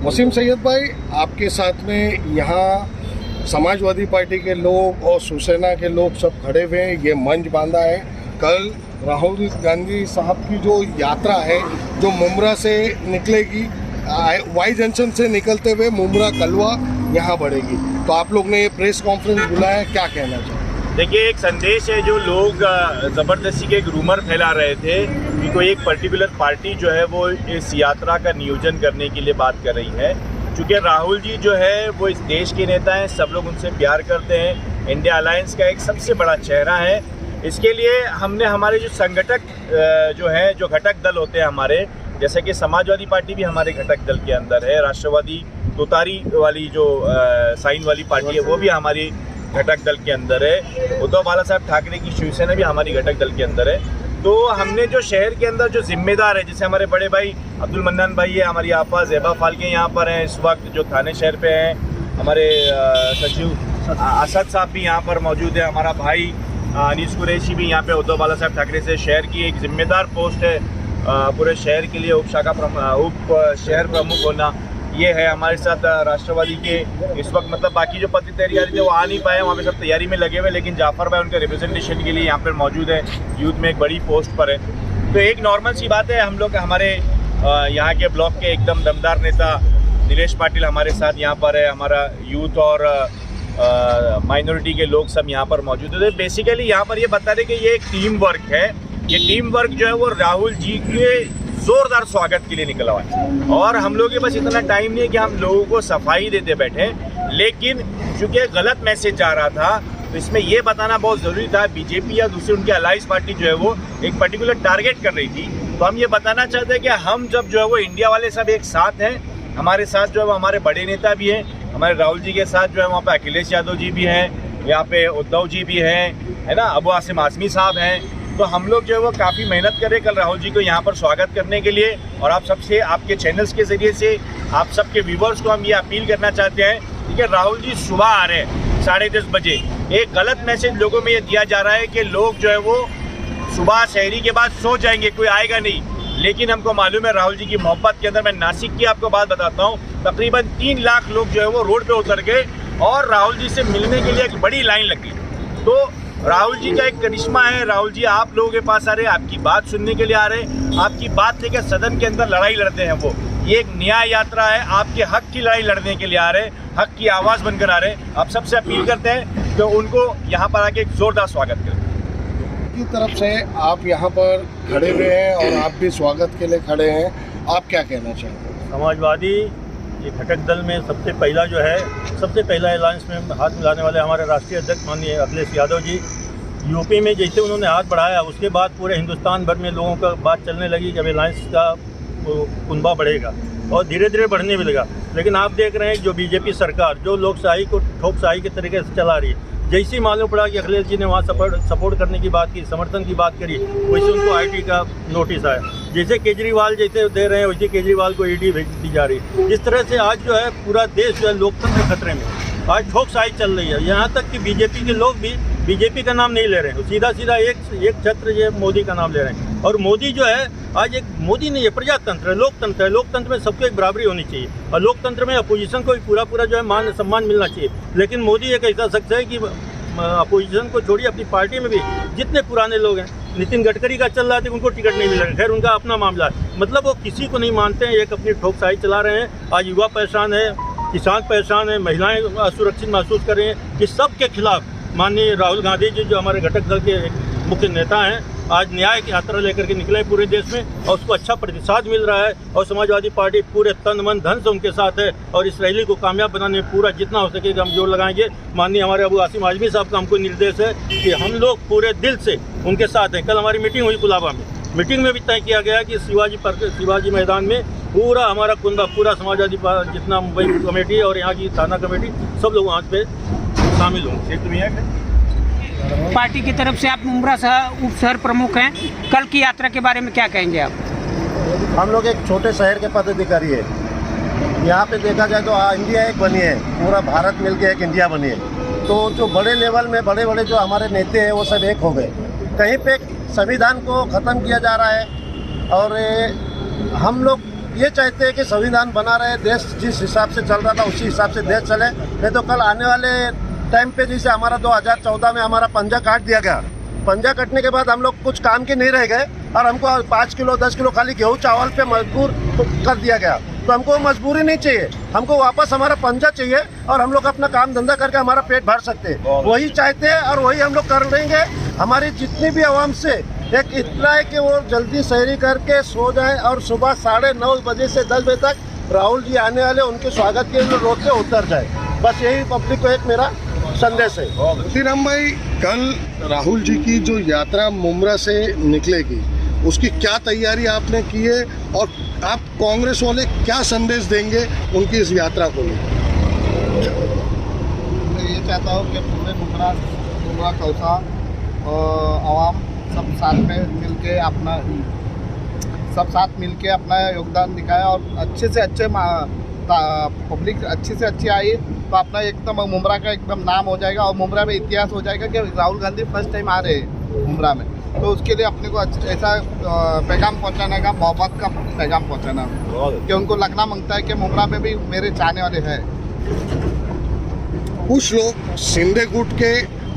वसीम सैयद भाई, आपके साथ में यहाँ समाजवादी पार्टी के लोग और शिवसेना के लोग सब खड़े हुए हैं। ये मंच बांधा है। कल राहुल गांधी साहब की जो यात्रा है जो मुमरा से निकलेगी, वाई जंक्शन से निकलते हुए मुमरा कलवा यहाँ बढ़ेगी, तो आप लोग ने ये प्रेस कॉन्फ्रेंस बुलाया, क्या कहना चाहिए? देखिए, एक संदेश है। जो लोग ज़बरदस्ती के एक रूमर फैला रहे थे कि कोई एक पर्टिकुलर पार्टी जो है वो इस यात्रा का नियोजन करने के लिए बात कर रही है। चूँकि राहुल जी जो है वो इस देश के नेता हैं, सब लोग उनसे प्यार करते हैं, इंडिया अलायंस का एक सबसे बड़ा चेहरा है। इसके लिए हमने हमारे जो संगठक जो है, जो घटक दल होते हैं हमारे, जैसे कि समाजवादी पार्टी भी हमारे घटक दल के अंदर है, राष्ट्रवादी तुतारी वाली जो साइन वाली पार्टी है वो भी हमारी घटक दल के अंदर है, उद्धव बाला साहब ठाकरे की शिवसेना भी हमारी घटक दल के अंदर है। तो हमने जो शहर के अंदर जो जिम्मेदार है, जैसे हमारे बड़े भाई अब्दुल मन्नान भाई है, हमारी आपा ज़ेबा फाल्के यहाँ पर हैं इस वक्त जो थाने शहर पे हैं, हमारे सचिव असद साहब भी यहाँ पर मौजूद है, हमारा भाई अनीस कुरैशी भी यहाँ पे उद्धव बाला साहब ठाकरे से शहर की एक जिम्मेदार पोस्ट है पूरे शहर के लिए, उप शहर प्रमुख होना। ये है हमारे साथ राष्ट्रवादी के इस वक्त, मतलब बाकी जो पद की तैयारी थे वो आ नहीं पाए, वहाँ पे सब तैयारी में लगे हुए, लेकिन जाफर भाई उनके रिप्रेजेंटेशन के लिए यहाँ पर मौजूद है, यूथ में एक बड़ी पोस्ट पर है। तो एक नॉर्मल सी बात है, हम लोग हमारे यहाँ के ब्लॉक के एकदम दमदार नेता नीलेश पाटिल हमारे साथ यहाँ पर है, हमारा यूथ और माइनॉरिटी के लोग सब यहाँ पर मौजूद है। बेसिकली यहाँ पर ये बता रहे कि ये एक टीम वर्क है। ये टीम वर्क जो है वो राहुल जी के ज़ोरदार स्वागत के लिए निकला हुआ है, और हम लोग के पास इतना टाइम नहीं है कि हम लोगों को सफाई देते बैठे, लेकिन चूँकि गलत मैसेज जा रहा था तो इसमें ये बताना बहुत ज़रूरी था। बीजेपी या दूसरी उनकी अलायंस पार्टी जो है वो एक पर्टिकुलर टारगेट कर रही थी, तो हम ये बताना चाहते हैं कि हम जब जो है वो इंडिया वाले सब एक साथ हैं, हमारे साथ जो है वो हमारे बड़े नेता भी हैं, हमारे राहुल जी के साथ जो है वहाँ पे अखिलेश यादव जी भी हैं, यहाँ पे उद्धव जी भी हैं, है ना, अबू आसिम आज़मी साहब हैं। तो हम लोग जो है वो काफ़ी मेहनत करें कल राहुल जी को यहाँ पर स्वागत करने के लिए, और आप सबसे, आपके चैनल्स के ज़रिए से आप सबके व्यूवर्स को हम ये अपील करना चाहते हैं, ठीक है, राहुल जी सुबह आ रहे हैं 10:30 बजे। एक गलत मैसेज लोगों में ये दिया जा रहा है कि लोग जो है वो सुबह शहरी के बाद सो जाएंगे, कोई आएगा नहीं, लेकिन हमको मालूम है राहुल जी की मोहब्बत के अंदर। मैं नासिक की आपको बात बताता हूँ, तकरीबन 3 लाख लोग जो है वो रोड पे उतर गए और राहुल जी से मिलने के लिए एक बड़ी लाइन लगी। तो राहुल जी का एक करिश्मा है। राहुल जी आप लोगों के पास आ रहे हैं, आपकी बात सुनने के लिए आ रहे हैं, आपकी बात लेकर सदन के अंदर लड़ाई लड़ते हैं। वो ये एक न्याय यात्रा है, आपके हक की लड़ाई लड़ने के लिए आ रहे हैं, हक की आवाज़ बनकर आ रहे हैं। आप सबसे अपील करते हैं कि उनको यहाँ पर आके एक जोरदार स्वागत करें। की तरफ से आप यहाँ पर खड़े हुए हैं और आप भी स्वागत के लिए खड़े हैं, आप क्या कहना चाहेंगे? समाजवादी ये घटक दल में सबसे पहला अलायंस में हाथ मिलाने वाले हमारे राष्ट्रीय अध्यक्ष माननीय अखिलेश यादव जी, यूपी में जैसे उन्होंने हाथ बढ़ाया उसके बाद पूरे हिंदुस्तान भर में लोगों का बात चलने लगी कि अब अलायंस का कुनबा बढ़ेगा, और धीरे धीरे बढ़ने भी लगा। लेकिन आप देख रहे हैं जो बीजेपी सरकार जो लोकशाही को ठोकशाही के तरीके से चला रही है, जैसे ही मालूम पड़ा कि अखिलेश जी ने वहाँ सपोर्ट करने की बात की, समर्थन की बात करी, वैसे उनको आईटी का नोटिस आया। जैसे केजरीवाल जैसे दे रहे हैं वैसे केजरीवाल को ईडी भेज दी जा रही है। इस तरह से आज जो है पूरा देश जो है लोकतंत्र खतरे में, आज ठोकशाही चल रही है। यहाँ तक कि बीजेपी के लोग भी बीजेपी का नाम नहीं ले रहे हैं, सीधा एक छत्र ये मोदी का नाम ले रहे हैं। और मोदी जो है आज एक मोदी नहीं है, प्रजातंत्र है, लोकतंत्र है। लोकतंत्र में सबको एक बराबरी होनी चाहिए, और लोकतंत्र में अपोजिशन को पूरा जो है मान सम्मान मिलना चाहिए। लेकिन मोदी एक ऐसा शख्स है कि अपोजिशन को छोड़िए, अपनी पार्टी में भी जितने पुराने लोग हैं, नितिन गडकरी का चल रहा था, उनको टिकट नहीं मिला, खैर उनका अपना मामला है, मतलब वो किसी को नहीं मानते हैं, एक अपनी ठोकशाही चला रहे हैं। आज युवा परेशान है, किसान परेशान है, महिलाएं असुरक्षित महसूस कर रही हैं। इस सब के खिलाफ माननीय राहुल गांधी जी जो हमारे घटक दल के मुख्य नेता हैं, आज न्याय की यात्रा लेकर के निकले पूरे देश में, और उसको अच्छा प्रतिसाद मिल रहा है। और समाजवादी पार्टी पूरे तन मन धन से उनके साथ है, और इस रैली को कामयाब बनाने में पूरा जितना हो सकेगा हम जोर लगाएंगे। माननीय हमारे अबू आसिम आज़मी साहब का हमको निर्देश है कि हम लोग पूरे दिल से उनके साथ हैं। कल हमारी मीटिंग हुई कुलाबा में, मीटिंग में भी तय किया गया कि शिवाजी मैदान में पूरा हमारा कुंदा, पूरा समाजवादी जितना मुंबई कमेटी और यहाँ की थाना कमेटी सब लोग वहाँ पे शामिल होंगे। पार्टी की तरफ से आप मुमरा उप शहर प्रमुख हैं, कल की यात्रा के बारे में क्या कहेंगे आप? हम लोग एक छोटे शहर के पदाधिकारी है, यहाँ पे देखा जाए तो इंडिया एक बनी है, पूरा भारत मिलके एक इंडिया बनी है। तो जो बड़े लेवल में बड़े जो हमारे नेता हैं वो सब एक हो गए। कहीं पे संविधान को ख़त्म किया जा रहा है, और हम लोग ये चाहते हैं कि संविधान बना रहे, देश जिस हिसाब से चल रहा था उसी हिसाब से देश चले। नहीं तो कल आने वाले टाइम पे जैसे हमारा 2014 में हमारा पंजा काट दिया गया, पंजा कटने के बाद हम लोग कुछ काम के नहीं रह गए और हमको 5 किलो 10 किलो खाली गेहूँ चावल पे मजबूर कर दिया गया। तो हमको मजबूरी नहीं चाहिए, हमको वापस हमारा पंजा चाहिए और हम लोग अपना काम धंधा करके हमारा पेट भर सकते हैं। वही चाहते हैं और वही हम लोग कर लेंगे। हमारी जितनी भी आवाम से एक इतना है कि वो जल्दी सहरी करके सो जाए और सुबह 9:30 बजे से 10 बजे तक राहुल जी आने वाले, उनके स्वागत के लिए रोड से उतर जाए। बस यही पब्लिक को एक मेरा संदेश है। मोतीराम भाई, कल राहुल जी की जो यात्रा मुमरा से निकलेगी, उसकी क्या तैयारी आपने की है और आप कांग्रेस वाले क्या संदेश देंगे उनकी इस यात्रा को लेकर? मैं ये चाहता हूँ कि पूरे मुमरा कौसा आवाम सब साथ मिल के अपना योगदान दिखाया और अच्छे से अच्छे पब्लिक अच्छी से अच्छी आई तो अपना एकदम मुमरा का एकदम नाम हो जाएगा और मुमरा में इतिहास हो जाएगा कि राहुल गांधी फर्स्ट टाइम आ रहे हैं मुमरा में। तो उसके लिए अपने को ऐसा पैगाम पहुंचाने का, मोहब्बत का पैगाम पहुंचाना कि उनको लगना मांगता है कि मुमरा में भी मेरे चाहने वाले हैं। कुछ लोग शिंदे गुट के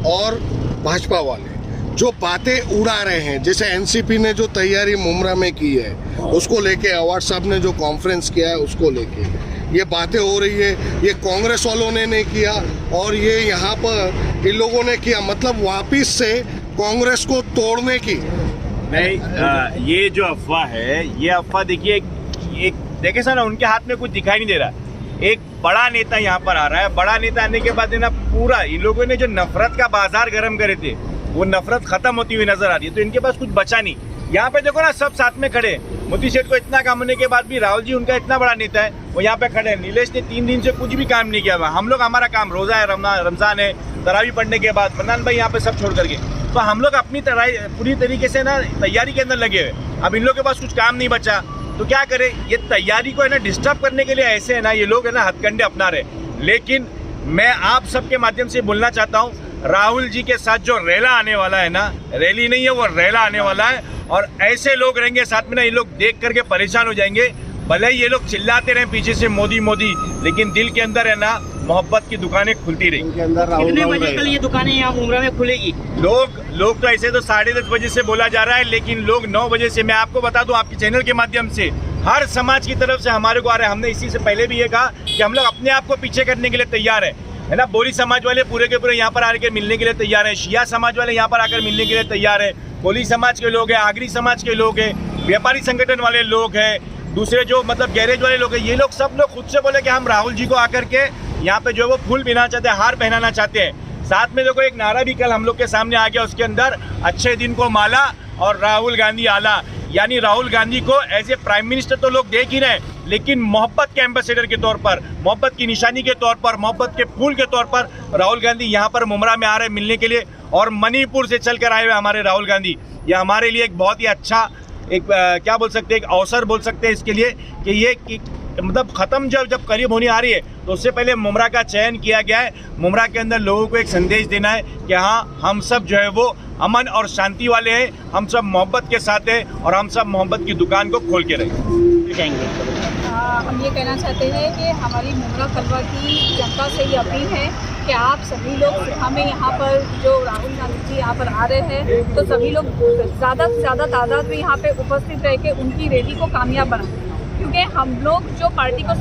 और भाजपा वाले जो बातें उड़ा रहे हैं, जैसे एनसीपी ने जो तैयारी मुमरा में की है उसको लेके, अवार्ड साहब ने जो कॉन्फ्रेंस किया है उसको लेके ये बातें हो रही है, ये कांग्रेस वालों ने नहीं किया और ये यहाँ पर इन लोगों ने किया, मतलब वापिस से कांग्रेस को तोड़ने की। नहीं, ये जो अफवाह है, ये अफवाह देखिए, एक देखे सर ना, उनके हाथ में कुछ दिखाई नहीं दे रहा। एक बड़ा नेता यहाँ पर आ रहा है, बड़ा नेता आने के बाद ना पूरा इन लोगों ने जो नफरत का बाजार गर्म करे थे वो नफरत खत्म होती हुई नजर आ रही है। तो इनके पास कुछ बचा नहीं। यहाँ पे देखो ना, सब साथ में खड़े। मोदी सेठ को इतना काम होने के बाद भी राहुल जी उनका इतना बड़ा नेता है, वो यहाँ पे खड़े हैं। नीलेश ने 3 दिन से कुछ भी काम नहीं किया हुआ। हम लोग, हमारा काम रोजा है, रमजान है, तरावी पढ़ने के बाद मन्नान भाई यहाँ पे सब छोड़ करके, तो हम लोग अपनी पूरी तरीके से ना तैयारी के अंदर लगे हुए। अब इन लोगों के पास कुछ काम नहीं बचा तो क्या करे, ये तैयारी को है ना डिस्टर्ब करने के लिए ऐसे है ना ये लोग है ना हथकंडे अपना रहे। लेकिन मैं आप सबके माध्यम से बोलना चाहता हूँ, राहुल जी के साथ जो रैला आने वाला है ना, रैली नहीं है वो रैला आने वाला है और ऐसे लोग रहेंगे साथ में ना, ये लोग देख करके परेशान हो जाएंगे। भले ही ये लोग चिल्लाते रहे पीछे से मोदी मोदी, लेकिन दिल के अंदर है ना मोहब्बत की दुकानें खुलती रही। कितने बजे कल ये दुकानें यहाँ मुमरा में खुलेगी? लोग तो ऐसे तो 10:30 बजे से बोला जा रहा है, लेकिन लोग 9 बजे से, मैं आपको बता दूं आपके चैनल के माध्यम से, हर समाज की तरफ से हमारे को आ रहा है। हमने इसी से पहले भी ये कहा कि हम लोग अपने आप को पीछे करने के लिए तैयार है ना। बोरी समाज वाले पूरे के पूरे यहाँ पर आकर मिलने के लिए तैयार है, शिया समाज वाले यहाँ पर आकर मिलने के लिए तैयार है, कोली समाज के लोग हैं, आगरी समाज के लोग हैं, व्यापारी संगठन वाले लोग हैं, दूसरे जो मतलब गैरेज वाले लोग हैं, ये लोग सब लोग खुद से बोले कि हम राहुल जी को आकर के यहाँ पे जो है वो फूल पहनाना चाहते हैं, हार पहनाना चाहते हैं। साथ में देखो एक नारा भी कल हम लोग के सामने आ गया, उसके अंदर अच्छे दिन को माला और राहुल गांधी आला, यानी राहुल गांधी को एज ए प्राइम मिनिस्टर तो लोग देख ही रहे, लेकिन मोहब्बत के एम्बेसडर के तौर पर, मोहब्बत की निशानी के तौर पर, मोहब्बत के फूल के तौर पर राहुल गांधी यहाँ पर मुमरा में आ रहे हैं मिलने के लिए। और मणिपुर से चल कर आए हुए हमारे राहुल गांधी, ये हमारे लिए एक बहुत ही अच्छा एक क्या बोल सकते हैं, एक अवसर बोल सकते हैं इसके लिए कि ये मतलब ख़त्म जब करीब होने आ रही है तो उससे पहले मुमरा का चयन किया गया है। मुमरा के अंदर लोगों को एक संदेश देना है कि हाँ, हम सब जो है वो अमन और शांति वाले हैं, हम सब मोहब्बत के साथ हैं और हम सब मोहब्बत की दुकान को खोल के रहेंगे। हम ये कहना चाहते हैं कि हमारी मुमरा कलवा की जनता से ये अपील है कि आप सभी लोग, हमें यहाँ पर जो राहुल गांधी जी यहाँ पर आ रहे हैं तो सभी लोग ज़्यादा से ज़्यादा तादाद में यहाँ पे उपस्थित रह के उनकी रैली को कामयाब बनाएं। क्योंकि हम लोग जो पार्टी को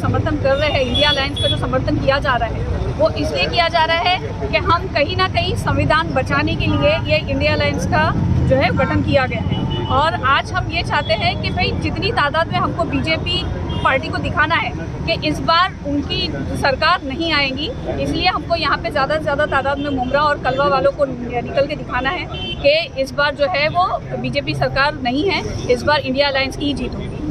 समर्थन कर रहे हैं, इंडिया अलायंस का जो समर्थन किया जा रहा है वो इसलिए किया जा रहा है कि हम कहीं ना कहीं संविधान बचाने के लिए ये इंडिया अलायंस का जो है गठन किया गया है। और आज हम ये चाहते हैं कि भाई जितनी तादाद में हमको बीजेपी पार्टी को दिखाना है कि इस बार उनकी सरकार नहीं आएगी, इसलिए हमको यहाँ पे ज़्यादा से ज़्यादा तादाद में मुमरा और कलवा वालों को निकल के दिखाना है कि इस बार जो है वो बीजेपी सरकार नहीं है, इस बार इंडिया अलायंस की ही जीत होगी।